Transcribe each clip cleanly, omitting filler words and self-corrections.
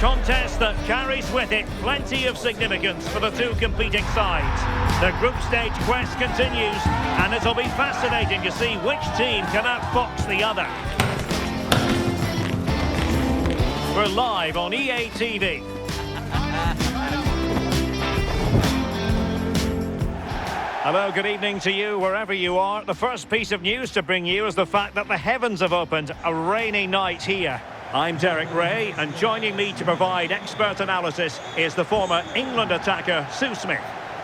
contest that carries with it plenty of significance for the two competing sides. The group stage quest continues, and it'll be fascinating to see which team can outfox the other. We're live on EA TV. Hello, good evening to you wherever you are. The first piece of news to bring you is the fact that the heavens have opened. A rainy night here. I'm Derek Ray, and joining me to provide expert analysis is the former England attacker Sue Smith.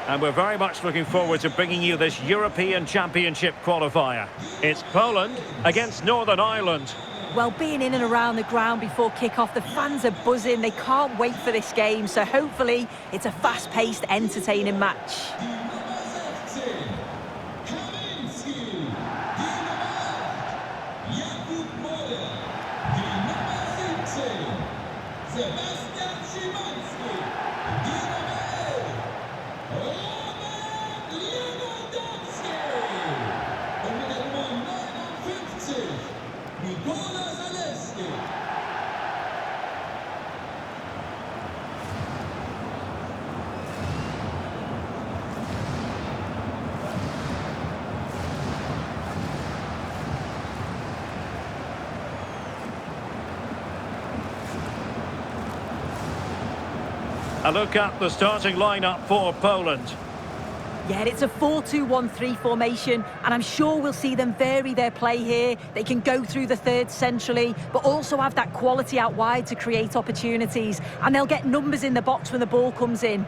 And we're very much looking forward to bringing you this European Championship qualifier. It's Poland against Northern Ireland. Well, being in and around the ground before kick-off, the fans are buzzing. They can't wait for this game, so hopefully it's a fast-paced, entertaining match. A look at the starting lineup for Poland. Yeah, it's a 4-2-1-3 formation, and I'm sure we'll see them vary their play here. They can go through the third centrally, but also have that quality out wide to create opportunities, and they'll get numbers in the box when the ball comes in.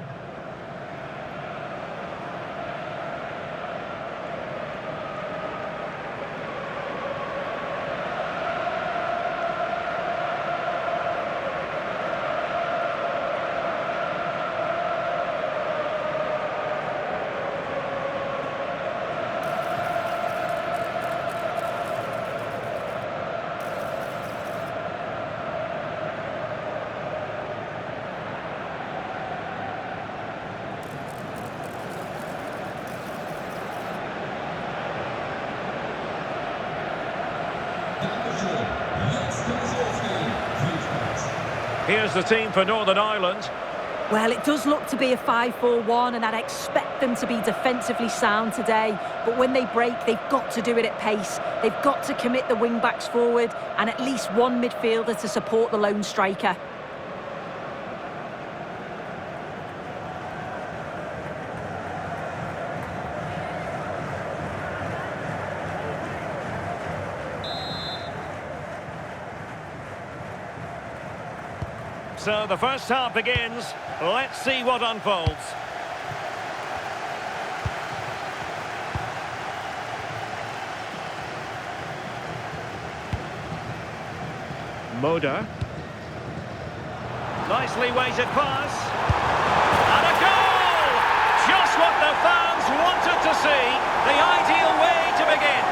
Here's the team for Northern Ireland. Well, it does look to be a 5-4-1, and I'd expect them to be defensively sound today. But when they break, they've got to do it at pace. They've got to commit the wing-backs forward and at least one midfielder to support the lone striker. So the first half begins. Let's see what unfolds. Moda. Nicely weighted pass. And a goal! Just what the fans wanted to see. The ideal way to begin.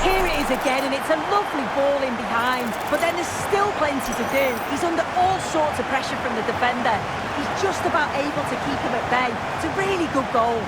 Here it is again, and it's a lovely ball in behind, but then there's still plenty to do. He's under all sorts of pressure from the defender. He's just about able to keep him at bay. It's a really good goal.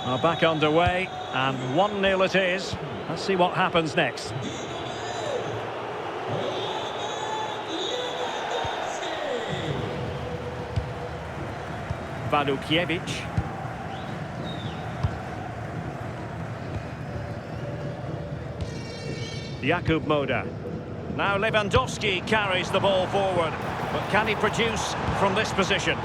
Are back underway, and 1-0 it is. Let's see what happens next. Walukiewicz. Jakub Moda. Now Lewandowski carries the ball forward, but can he produce from this position?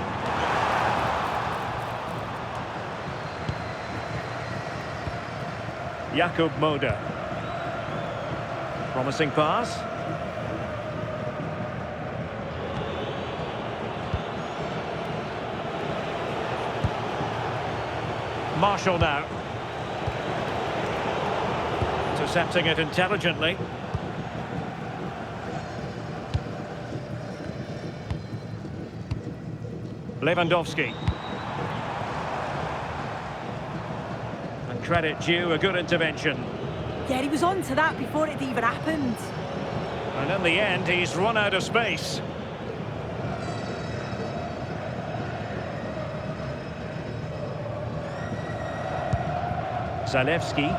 Jakub Moda. Promising pass. Marshall now. Intercepting it intelligently. Lewandowski. credit due, a good intervention. Yeah, he was on to that before it even happened. And in the end, he's run out of space. Zalewski.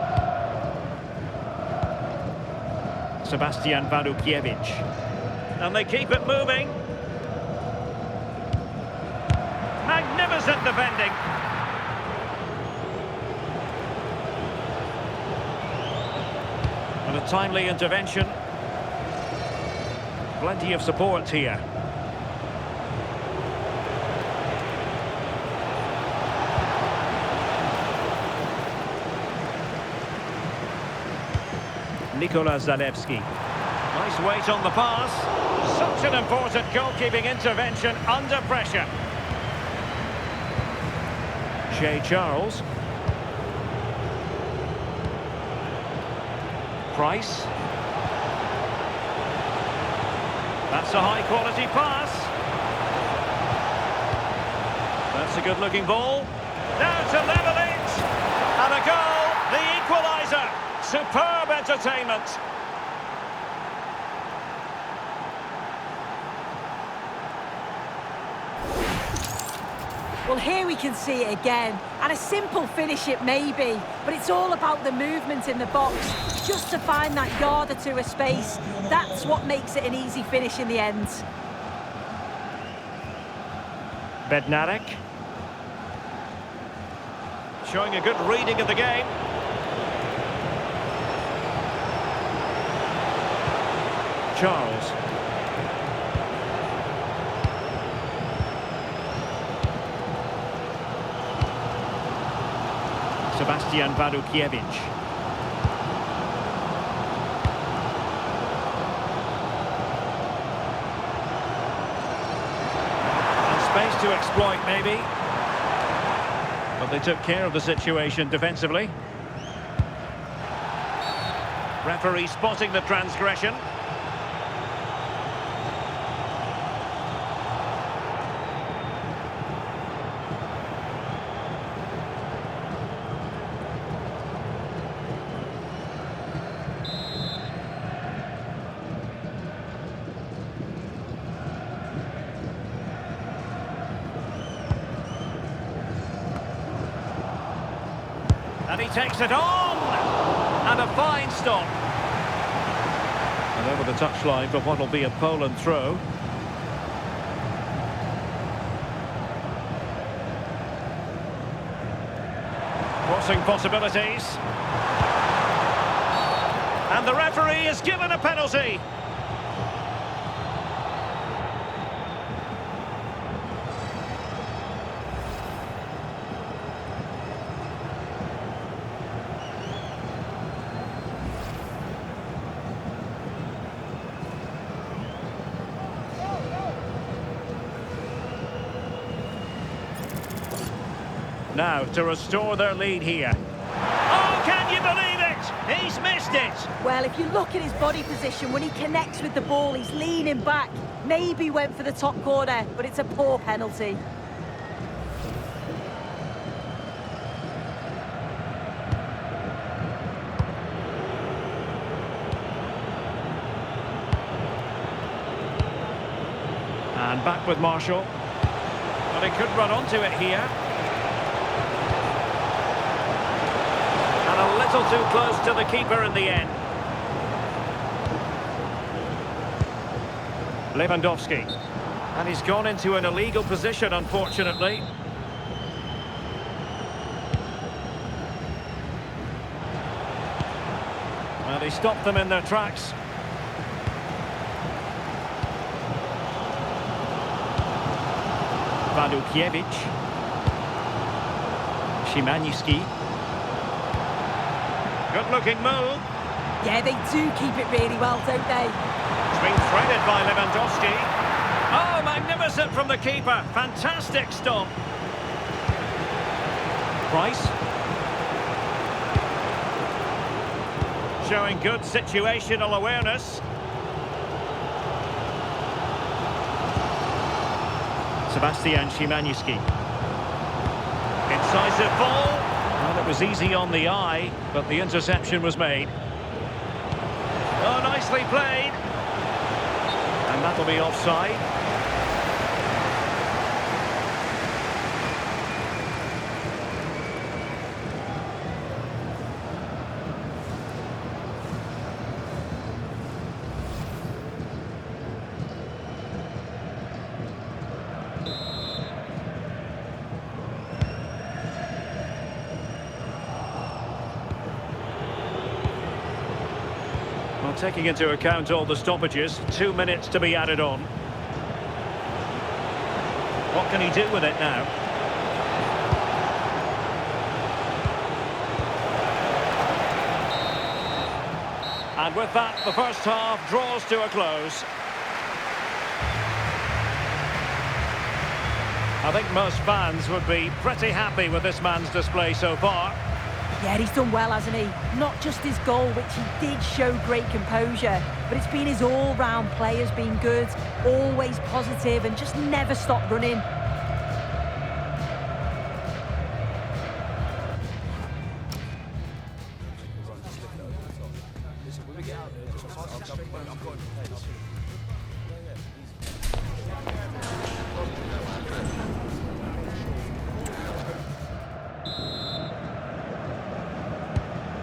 Sebastian Wadukiewicz. And they keep it moving. Magnificent defending. And a timely intervention. Plenty of support here. Nikola Zalewski. Nice weight on the pass. Such an important goalkeeping intervention under pressure. Shea Charles. Price. That's a high-quality pass. That's a good-looking ball. Now to level it. And a goal, the equaliser. Superb entertainment. Well, here we can see it again, and a simple finish it may be, but it's all about the movement in the box, just to find that yard or two of space. That's what makes it an easy finish in the end. Bednarek. Showing a good reading of the game. Charles. Sebastian Wadukiewicz. And space to exploit, maybe. But they took care of the situation defensively. Referee spotting the transgression. And he takes it on! And a fine stop. And over the touchline for what will be a Poland throw. Crossing possibilities. And the referee is given a penalty. Now to restore their lead here. Oh, can you believe it? He's missed it. Well, if you look at his body position, when he connects with the ball, he's leaning back. Maybe went for the top corner, but it's a poor penalty. And back with Marshall. But he could run onto it here. A little too close to the keeper in the end. Lewandowski. And he's gone into an illegal position, unfortunately. Well, he stopped them in their tracks. Wadukiewicz. Szymański. Good-looking move. Yeah, they do keep it really well, don't they? It's been threaded by Lewandowski. Oh, magnificent from the keeper. Fantastic stop. Price. Showing good situational awareness. Sebastian Szymański. Incisive ball. Well, it It was easy on the eye, but the interception was made. Oh, nicely played. And that'll be offside. Well, taking into account all the stoppages, 2 minutes to be added on. What can he do with it now? And with that, the first half draws to a close. I think most fans would be pretty happy with this man's display so far. Yeah, he's done well, hasn't he? Not just his goal, which he did show great composure, but it's been his all-round play has been good, always positive and just never stopped running.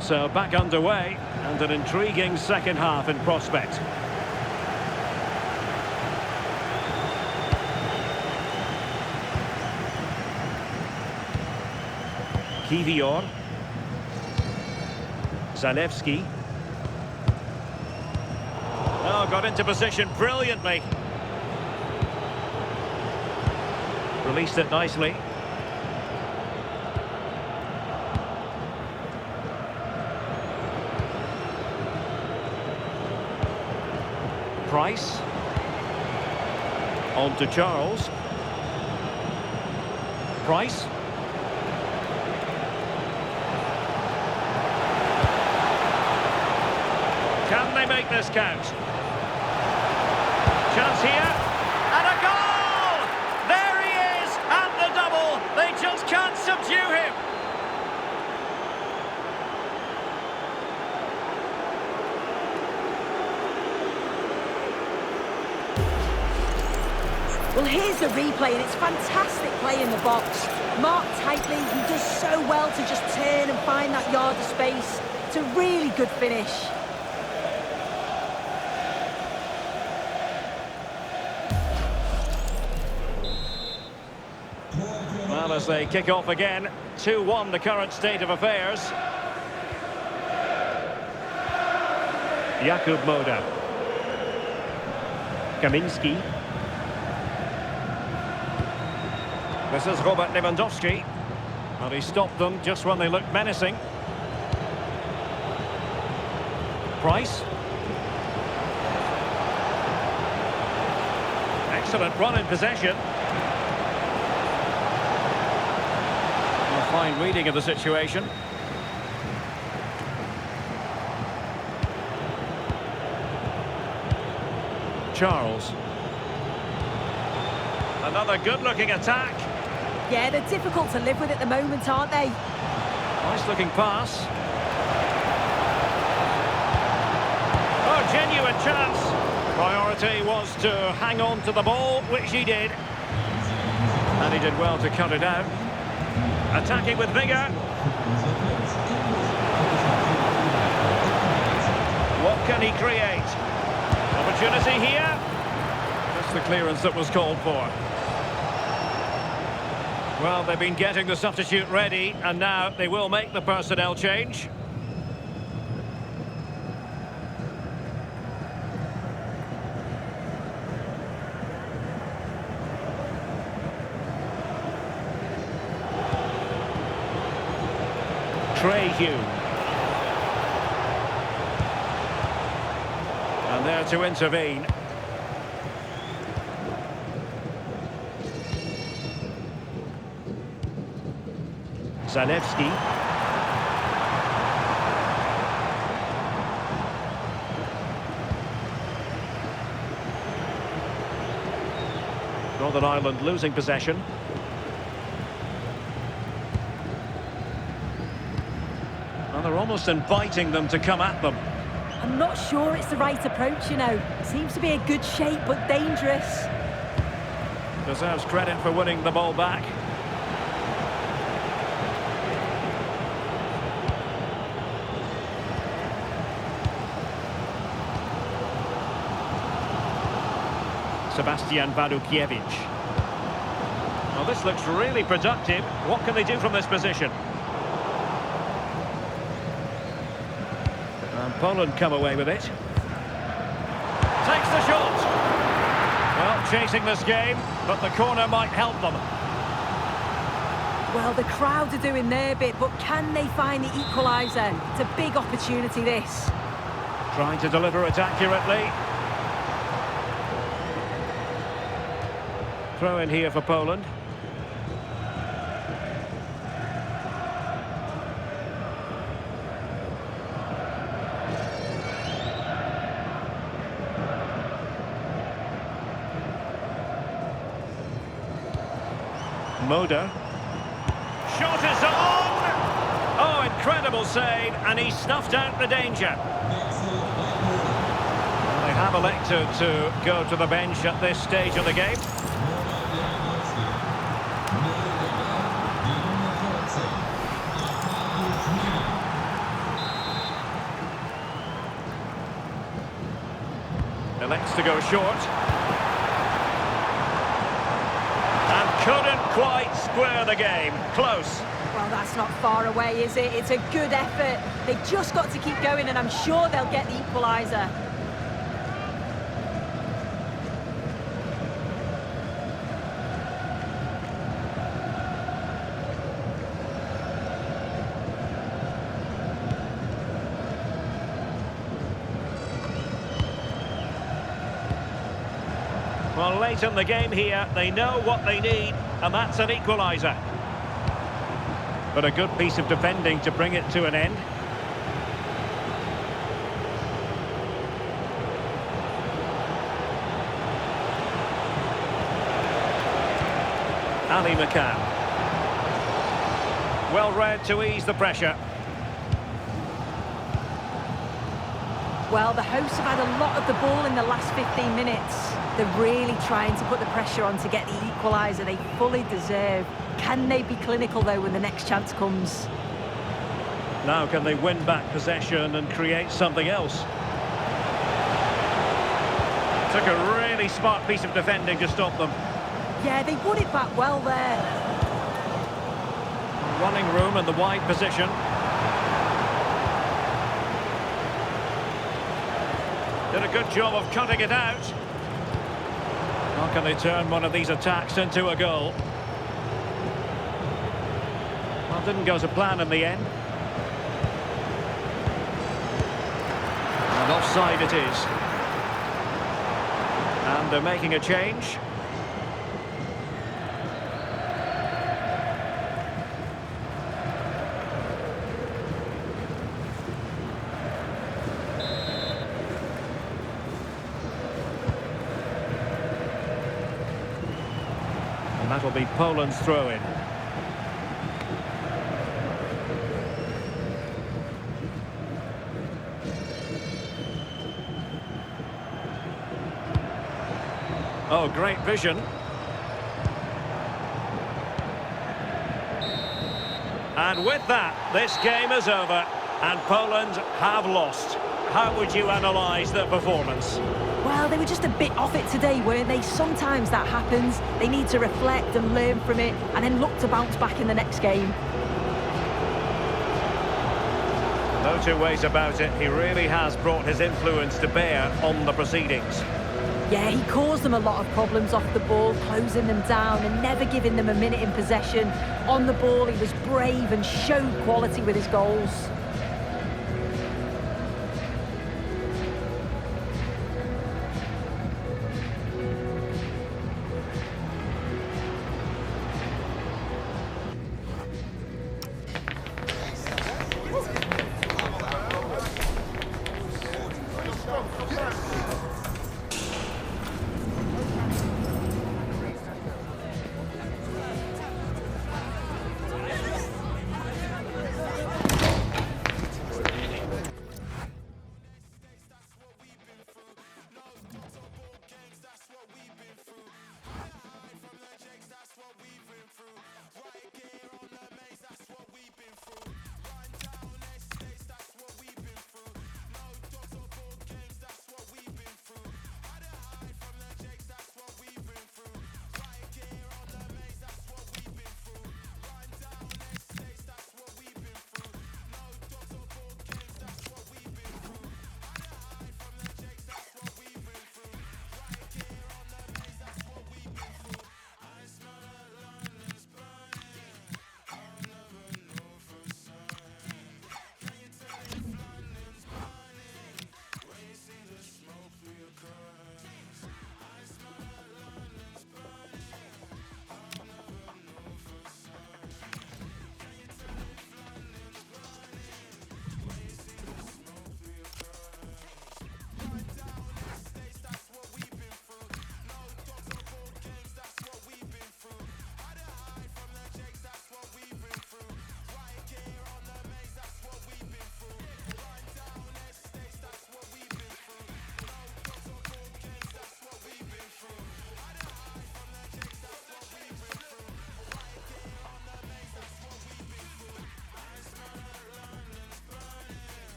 So back underway, and an intriguing second half in prospect. Kivior. Zalewski. Oh, got into position brilliantly. Released it nicely. Price. On to Charles. Price. Can they make this count? Chance here. And a goal! There he is! And the double! They just can't subdue him! Well, here's the replay, and it's fantastic play in the box. Marked tightly, he does so well to just turn and find that yard of space. It's a really good finish. Well, as they kick off again, 2-1 the current state of affairs. Jakub Moda. Kaminski. This is Robert Lewandowski. And he stopped them just when they looked menacing. Price. Excellent run in possession. A fine reading of the situation. Charles. Another good-looking attack. Yeah, they're difficult to live with at the moment, aren't they? Nice-looking pass. Oh, genuine chance. Priority was to hang on to the ball, which he did. And he did well to cut it out. Attacking with vigour. What can he create? Opportunity here. That's the clearance that was called for. Well, they've been getting the substitute ready, and now they will make the personnel change. Treyhew. And there to intervene. Zalewski. Northern Ireland losing possession. almost inviting them to come at them. I'm not sure it's the right approach, you know. Seems to be a good shape, but dangerous. Deserves credit for winning the ball back. Sebastian Wadukiewicz. Well, this looks really productive. What can they do from this position? And Poland come away with it. Takes the shot. Well, chasing this game, but the corner might help them. Well, the crowd are doing their bit, but can they find the equaliser? It's a big opportunity, this. Trying to deliver it accurately. Throw in here for Poland. Moder. Shot is on! Oh, incredible save, and he snuffed out the danger. They have elected to go to the bench at this stage of the game. Elects to go short. And couldn't quite square the game. Close. Well, that's not far away, is it? It's a good effort. They've just got to keep going, and I'm sure they'll get the equaliser. Well, late in the game here, they know what they need, and that's an equaliser. But a good piece of defending to bring it to an end. Ali McCann. Well read to ease the pressure. Well, the hosts have had a lot of the ball in the last 15 minutes. They're really trying to put the pressure on to get the equaliser they fully deserve. Can they be clinical, though, when the next chance comes? Now can they win back possession and create something else? Took a really smart piece of defending to stop them. Yeah, they won it back well there. Running room in the wide position. Did a good job of cutting it out. How can they turn one of these attacks into a goal? Well, didn't go to plan in the end. And offside it is. And they're making a change. And that'll be Poland's throw-in. Oh, great vision. And with that, this game is over, and Poland have lost. How would you analyse their performance? Well, they were just a bit off it today, weren't they? Sometimes that happens. They need to reflect and learn from it, and then look to bounce back in the next game. No two ways about it. He really has brought his influence to bear on the proceedings. Yeah, he caused them a lot of problems off the ball, closing them down and never giving them a minute in possession. On the ball, he was brave and showed quality with his goals.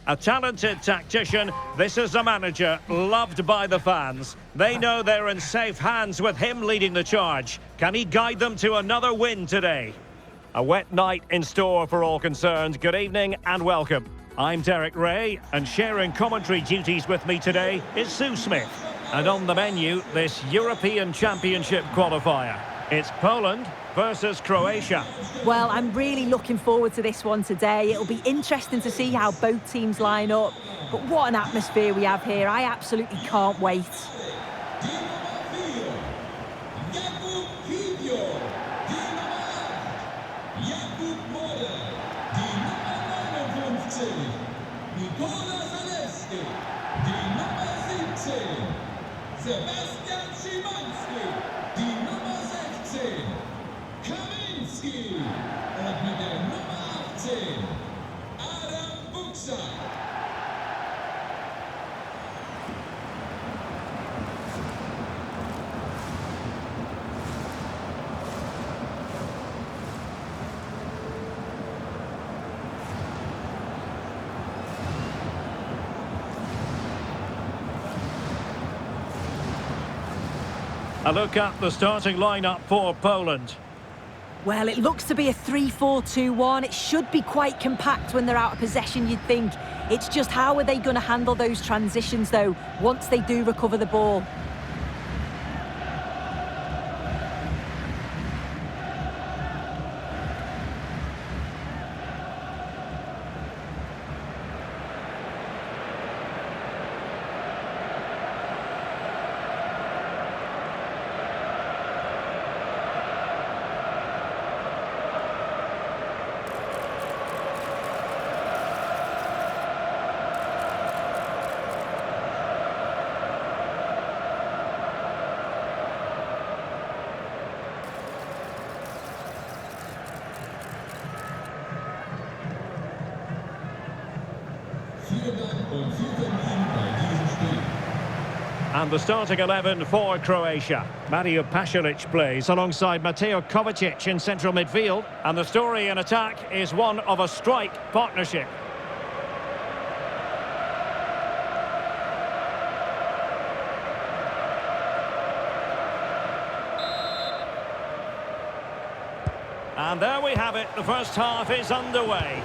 A talented tactician, this is a manager loved by the fans. They know they're in safe hands with him leading the charge. Can he guide them to another win today? A wet night in store for all concerned. Good evening and welcome. I'm Derek Ray, and sharing commentary duties with me today is Sue Smith. And on the menu, this European Championship qualifier. It's Poland versus Croatia. Well, I'm really looking forward to this one today. It'll be interesting to see how both teams line up. But what an atmosphere we have here. I absolutely can't wait. A look at the starting lineup for Poland. Well, it looks to be a 3-4-2-1. It should be quite compact when they're out of possession, you'd think. It's just how are they going to handle those transitions, though, once they do recover the ball? And the starting 11 for Croatia. Mario Pasalic plays alongside Mateo Kovacic in central midfield. And the story in attack is one of a strike partnership. And there we have it. The first half is underway.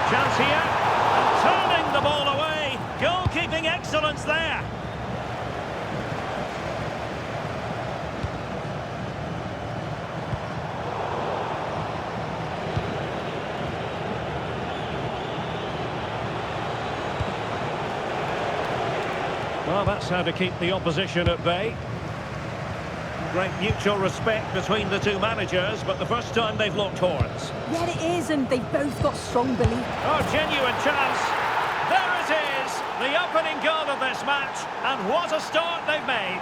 Chance here, and turning the ball away. Goalkeeping excellence there. Well, that's how to keep the opposition at bay. Great mutual respect between the two managers, but the first time they've locked horns. Yeah, it is, and they've both got strong belief. Oh, genuine chance. There it is, the opening goal of this match, and what a start they've made.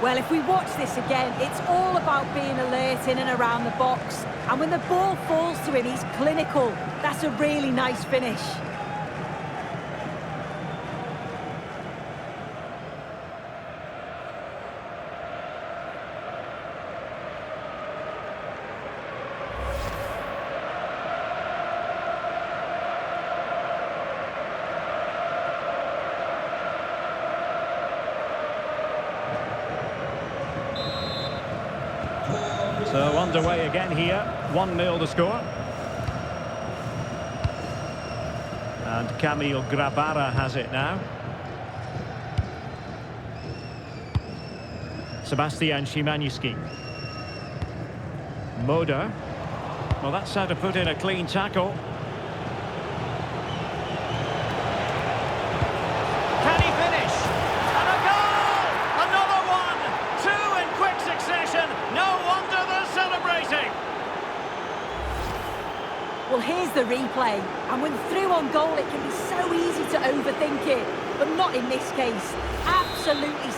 Well, if we watch this again, it's all about being alert in and around the box. And when the ball falls to him, he's clinical. That's a really nice finish. So underway again here, 1-0 the score. And Kamil Grabara has it now. Sebastian Szymanski. Moder. Well, that's how to put in a clean tackle. Can he finish? And a goal! Another one! Two in quick succession. No wonder they're celebrating. Well, here's the replay. And when through on goal, it can be so easy to overthink it. But not in this case. Absolutely.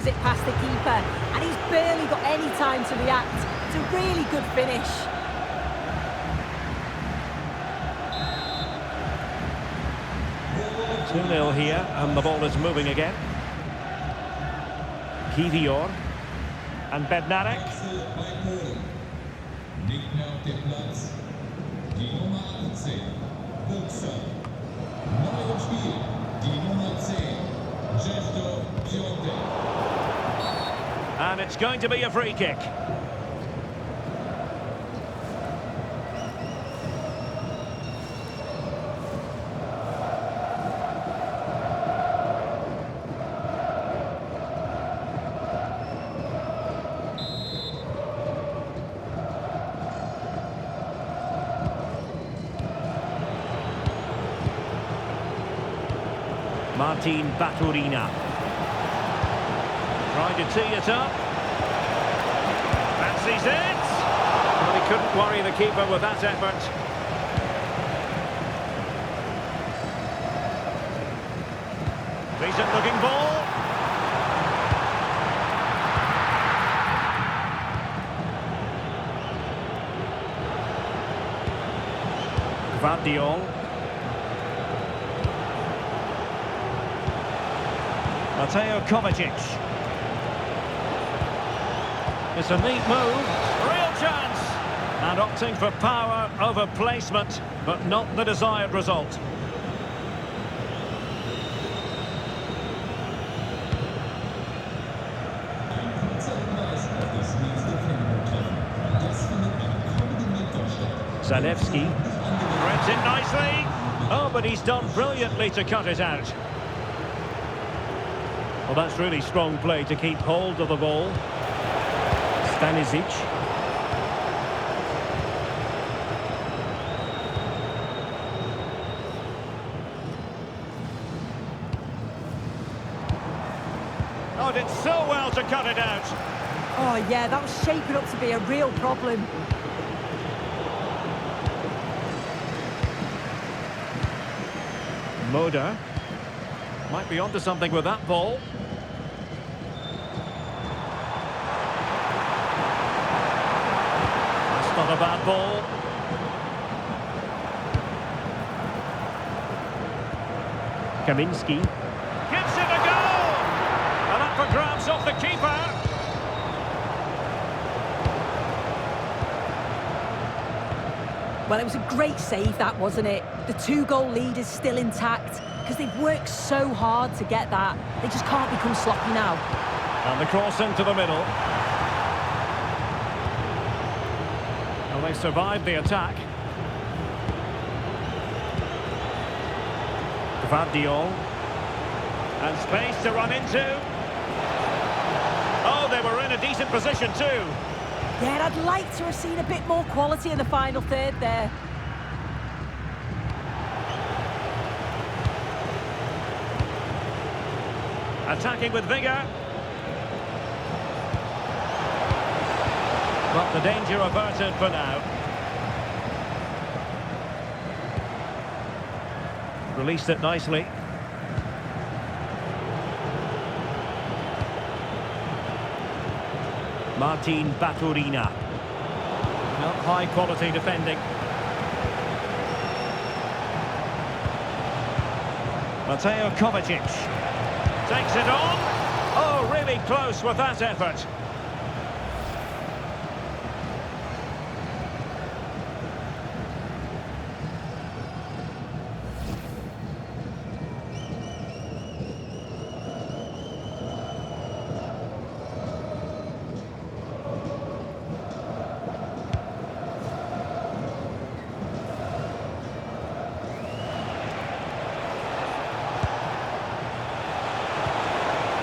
flashes it past the keeper, and he's barely got any time to react. It's a really good finish. Two 0 here, and the ball is moving again. Kivior and Bednarek. And it's going to be a free kick. Martin Baturina. Trying to tee it up. Fancies it. Well, he couldn't worry the keeper with that effort. Decent looking ball. Vardiol. Mateo Kovacic. It's a neat move. Real chance. And opting for power over placement, but not the desired result. Zalewski. Threads it nicely. Oh, but he's done brilliantly to cut it out. Well, that's really strong play to keep hold of the ball. Stanisic. Oh, did so well to cut it out. Oh, yeah, that was shaping up to be a real problem. Moda might be onto something with that ball. That's not a bad ball. Kaminski gives it a go, and up for grabs off the keeper. Well, it was a great save, that, wasn't it? The 2-goal lead is still intact because they've worked so hard to get that. They just can't become sloppy now. And the cross into the middle. Well, they survived the attack. Vardiol. And space to run into. Oh, they were in a decent position too. Yeah, I'd like to have seen a bit more quality in the final third there. Attacking with vigour. But the danger averted for now. Released it nicely. Martin Baturina. Not high quality defending. Mateo Kovacic takes it on. Oh, really close with that effort.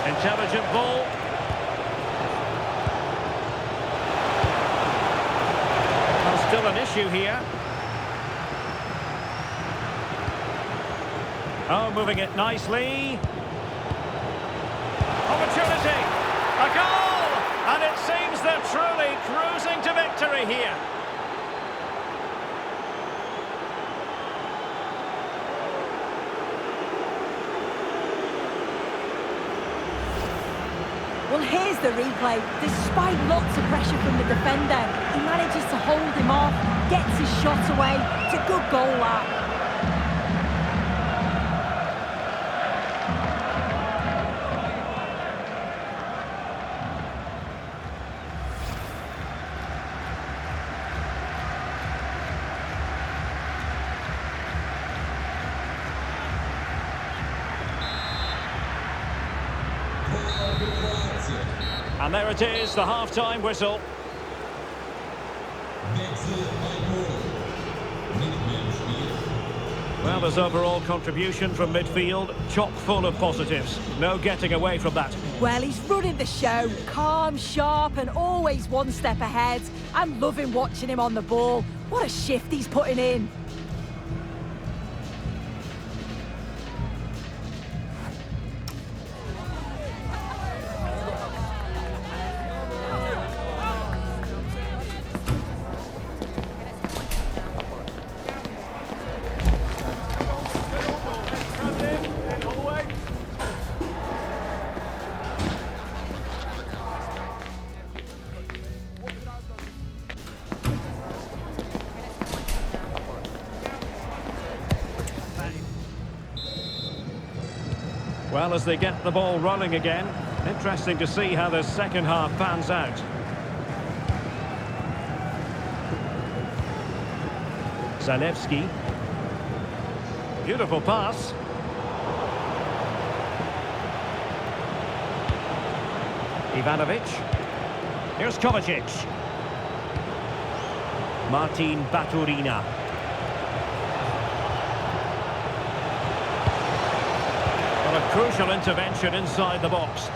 Intelligent ball. Well, still an issue here. Oh, moving it nicely. Opportunity. A goal! And it seems they're truly cruising to victory here. Well, here's the replay. Despite lots of pressure from the defender, he manages to hold him off, gets his shot away. It's a good goal, that. And there it is, the half-time whistle. Well, there's overall contribution from midfield, chock full of positives. No getting away from that. Well, he's running the show, calm, sharp, and always one step ahead. I'm loving watching him on the ball. What a shift he's putting in. Well, as they get the ball rolling again, interesting to see how the second half pans out. Zalewski. Beautiful pass. Ivanovic. Here's Kovacic. Martin Baturina. Well, a crucial intervention inside the box.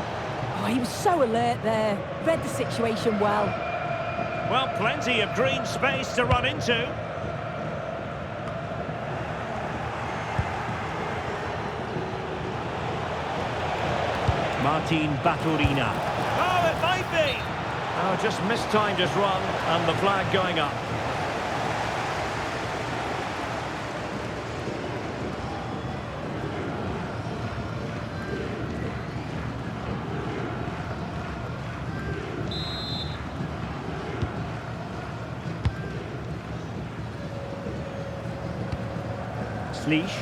Oh, he was so alert there. Read the situation well. Well, plenty of green space to run into. Martin Baturina. Oh, it might be! Oh, just mistimed his run and the flag going up. Slish.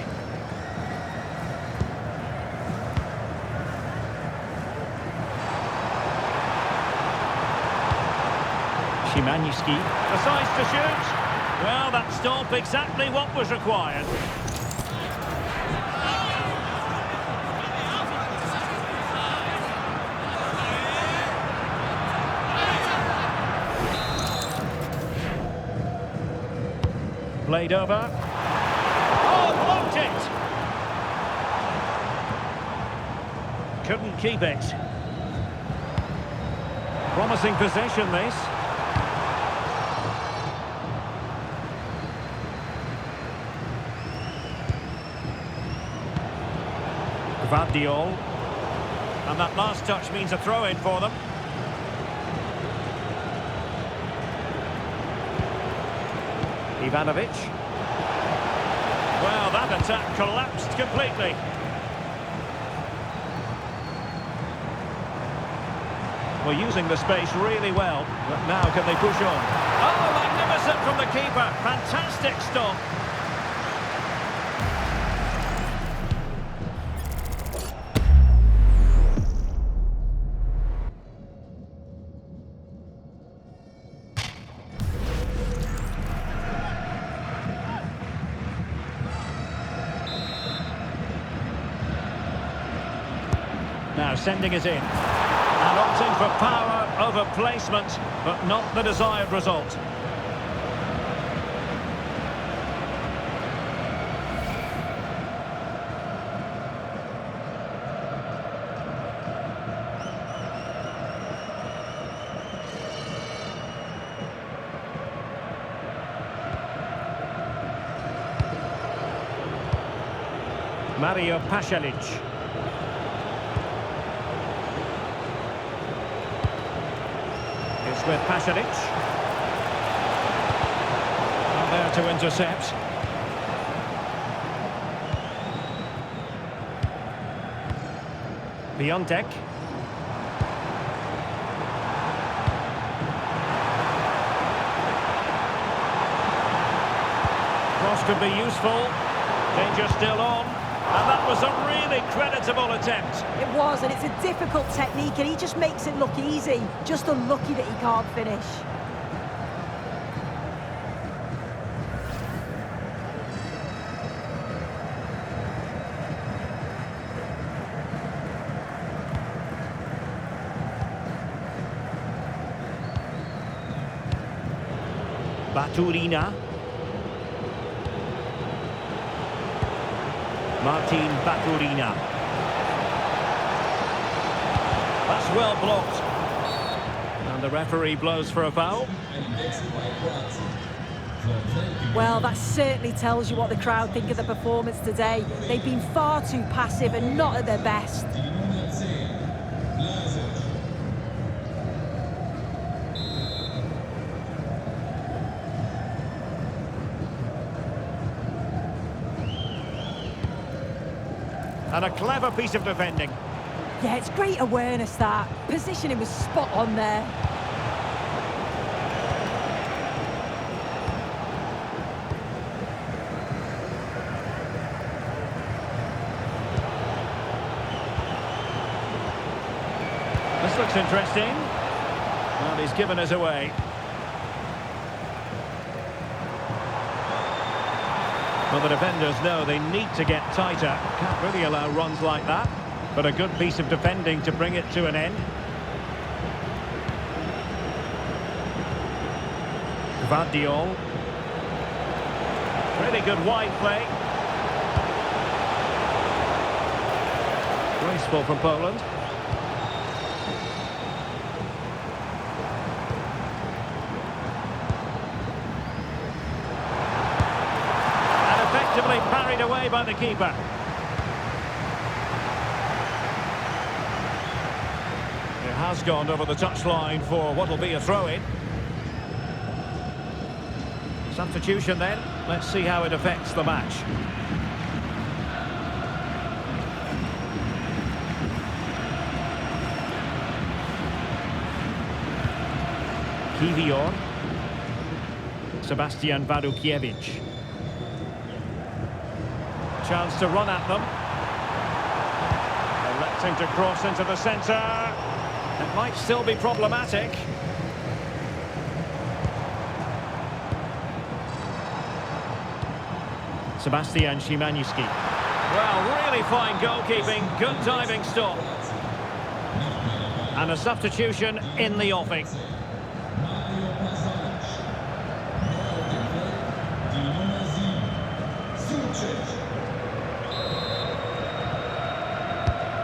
Szymanski decides to shoot. Well, that stopped exactly what was required. Played over. Oh, blocked it. Couldn't keep it. Promising possession, this. Gvardiol. And that last touch means a throw-in for them. Ivanovic. Well, that attack collapsed completely. Well, using the space really well. But now can they push on? Oh, magnificent from the keeper. Fantastic stop. Now sending it in. And opting for power over placement, but not the desired result. Mario Pasalic. It's with Pasalic. Not there to intercept. Piontek. could be useful. Danger still on. And that was a really creditable attempt. It was, and it's a difficult technique, and he just makes it look easy. Just unlucky that he can't finish. Baturina. Martin Baturina. That's well blocked. And the referee blows for a foul. Well, that certainly tells you what the crowd think of the performance today. They've been far too passive and not at their best. And a clever piece of defending. Yeah, it's great awareness, that. Positioning was spot on there. This looks interesting. Well, he's given us away. Well, the defenders know they need to get tighter. Can't really allow runs like that. But a good piece of defending to bring it to an end. Gvardiol. Really good wide play. Graceful from Poland. Parried away by the keeper. It has gone over the touchline for what will be a throw-in. Substitution then. Let's see how it affects the match. Kivior. Sebastian Wadukiewicz. Chance to run at them. Electing to cross into the centre. It might still be problematic. Sebastian Szymanski. Well, really fine goalkeeping. Good diving stop. And a substitution in the offing.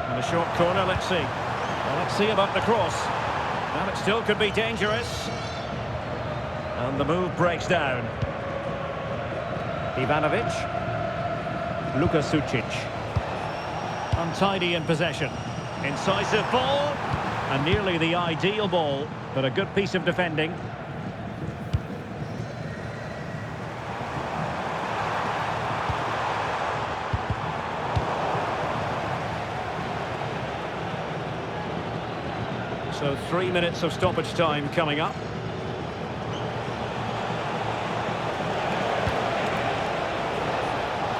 And a short corner, let's see. Well, let's see about the cross. Well, it still could be dangerous. And the move breaks down. Ivanovic. Luka Sucic. Untidy in possession. Incisive ball. And nearly the ideal ball, but a good piece of defending. So 3 minutes of stoppage time coming up.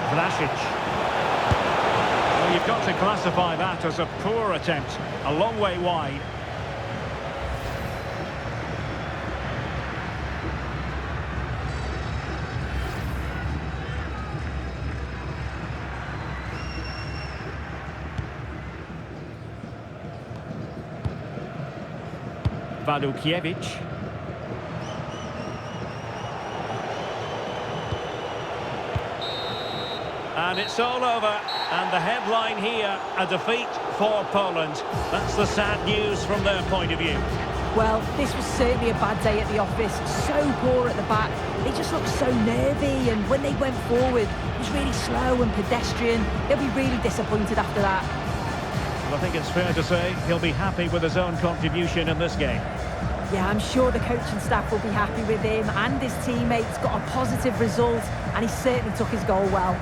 Vlasic. Well, you've got to classify that as a poor attempt. A long way wide. Wadukiewicz. And it's all over. And the headline here, a defeat for Poland. That's the sad news from their point of view. Well, this was certainly a bad day at the office. So poor at the back. They just looked so nervy, and when they went forward, it was really slow and pedestrian. They'll be really disappointed after that. Well, I think it's fair to say he'll be happy with his own contribution in this game. Yeah, I'm sure the coaching staff will be happy with him, and his teammates got a positive result, and he certainly took his goal well.